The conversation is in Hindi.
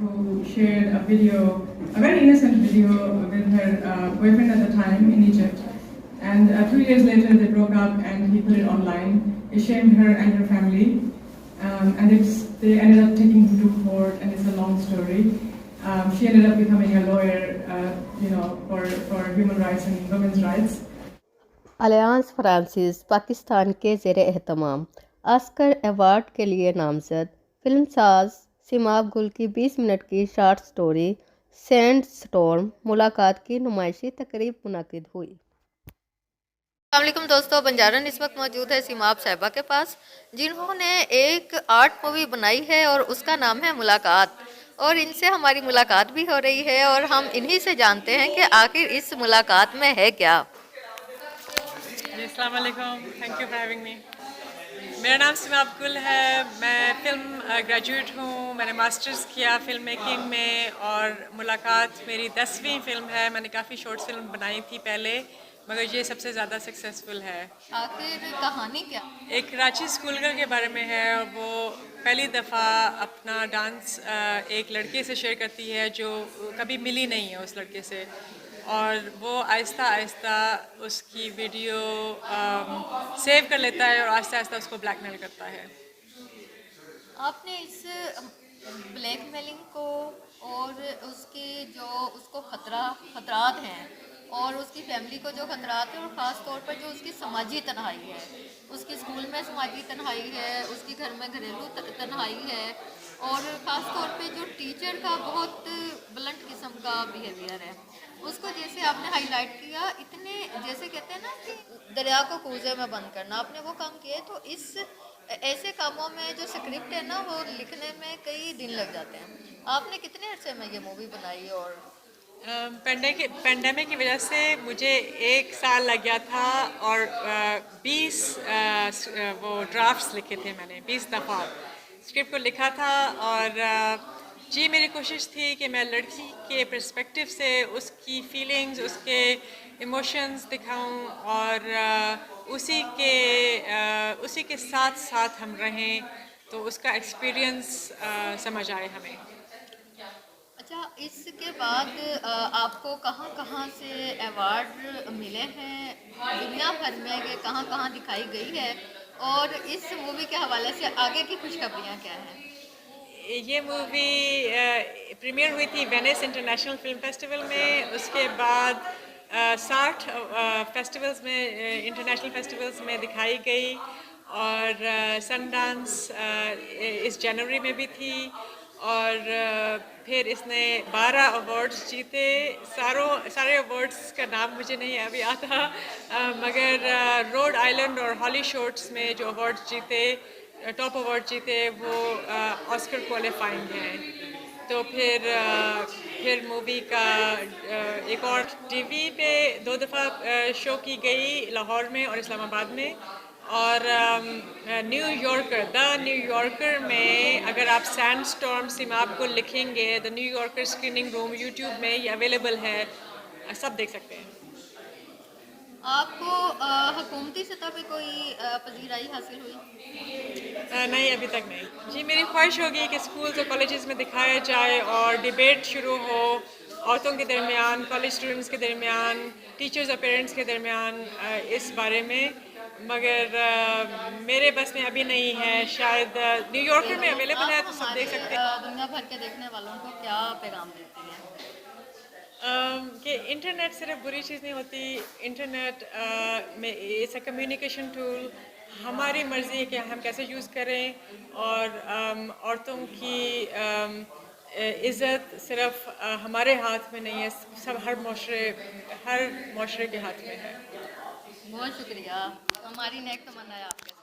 who shared a video, a very innocent video with her boyfriend at the time in Egypt. And 2 years later, they broke up, and he put it online. It shamed her and her family, and they ended up taking him to court, and it's a long story. She ended up becoming a lawyer, for human rights and women's rights. Alliance Francis Pakistan के ज़ेर एहतमाम ऑस्कर अवार्ड के लिए नामजद फिल्मसाज सिमाब गुल की 20 मिनट की शॉर्ट स्टोरी सेंड स्टॉर्म मुलाकात की नुमाइशी तकरीब मुनक़िद हुई। अस्सलामुअलैकुम दोस्तों, बंजारन इस वक्त मौजूद है सिमाब साहिबा के पास, जिन्होंने एक आर्ट मूवी बनाई है और उसका नाम है मुलाकात। और इनसे हमारी मुलाकात भी हो रही है और हम इन्हीं से जानते हैं कि आखिर इस मुलाकात में है क्या। अस्सलाम वालेकुम, thank you for having me. मेरा नाम सिमाब गुल है, मैं फ़िल्म ग्रेजुएट हूँ। मैंने मास्टर्स किया फ़िल्म मेकिंग में और मुलाकात मेरी 10वीं फ़िल्म है। मैंने काफ़ी शॉर्ट फिल्म बनाई थी पहले, मगर ये सबसे ज़्यादा सक्सेसफुल है। आखिर कहानी क्या? एक कराची स्कूल गर्ल के बारे में है। वो पहली दफ़ा अपना डांस एक लड़के से शेयर करती है जो कभी मिली नहीं है उस लड़के से, और वो आहिस्ता आहिस्ता उसकी वीडियो सेव कर लेता है और आहिस्ता आहिस्ता उसको ब्लैकमेल करता है। आपने इस ब्लैकमेलिंग को और उसको खतरात हैं और उसकी फैमिली को जो खतरात हैं, और ख़ास तौर पर जो उसकी समाजी तन्हाई है, उसकी स्कूल में समाजी तन्हाई है, उसकी घर में घरेलू तन्हाई है, और ख़ास तौर पे जो टीचर का बहुत ब्लंट किस्म का बिहेवियर है, उसको जैसे आपने हाईलाइट किया। इतने जैसे कहते हैं ना कि दरिया को कूजे में बंद करना, आपने वो काम किए। तो इस ऐसे कामों में जो स्क्रिप्ट है ना, वो लिखने में कई दिन लग जाते हैं। आपने कितने अरसे में ये मूवी बनाई? और पेंडेमिक की वजह से मुझे 1 साल लग गया था, और 20 वो ड्राफ्ट्स लिखे थे मैंने। 20 दफ़ा स्क्रिप्ट को लिखा था, और जी मेरी कोशिश थी कि मैं लड़की के पर्सपेक्टिव से उसकी फीलिंग्स, उसके इमोशंस दिखाऊं, और उसी के साथ साथ हम रहें, तो उसका एक्सपीरियंस समझ आए हमें। अच्छा, इसके बाद आपको कहाँ कहाँ से अवार्ड मिले हैं दुनिया भर में, कि कहाँ कहाँ दिखाई गई है, और इस मूवी के हवाले से आगे की खुशखबरियाँ क्या हैं? ये मूवी प्रीमियर हुई थी वेनिस इंटरनेशनल फिल्म फेस्टिवल में। उसके बाद 60 फेस्टिवल्स में, इंटरनेशनल फेस्टिवल्स में दिखाई गई, और सनडांस इस जनवरी में भी थी, और फिर इसने 12 अवार्ड्स जीते। सारे अवार्ड्स का नाम मुझे नहीं अभी आता, मगर रोड आइलैंड और हॉली शॉर्ट्स में जो अवार्ड्स जीते, टॉप अवार्ड जीते, वो ऑस्कर क्वालिफाइंग हैं। तो फिर मूवी का एक और टीवी पे 2 दफ़ा शो की गई, लाहौर में और इस्लामाबाद में। और द न्यूयॉर्कर में अगर आप सैंड स्टॉर्म सिमाब को लिखेंगे, the New Yorker screening room YouTube में ये अवेलेबल है, सब देख सकते हैं। आपको हुकूमती सतह पे कोई पजीराई हासिल हुई? नहीं, अभी तक नहीं। जी मेरी ख्वाहिश होगी कि स्कूल्स और कॉलेजेस में दिखाया जाए और डिबेट शुरू हो औरतों के दरमियान, कॉलेज स्टूडेंट्स के दरमियान, टीचर्स और पेरेंट्स के दरमियान इस बारे में, मगर मेरे बस में अभी नहीं है। शायद न्यूयॉर्कर में अवेलेबल है, तो सब देख सकते हैं। दुनिया भर के देखने वालों को क्या पैगाम देती हैं? कि इंटरनेट सिर्फ बुरी चीज़ नहीं होती। इंटरनेट में इट्स अ कम्युनिकेशन टूल। हमारी मर्ज़ी है कि हम कैसे यूज़ करें, और औरतों की इज़्ज़त सिर्फ हमारे हाथ में नहीं है, सब हर माशरे के हाथ में है। बहुत शुक्रिया, हमारी नेक तमन्ना है आपके साथ।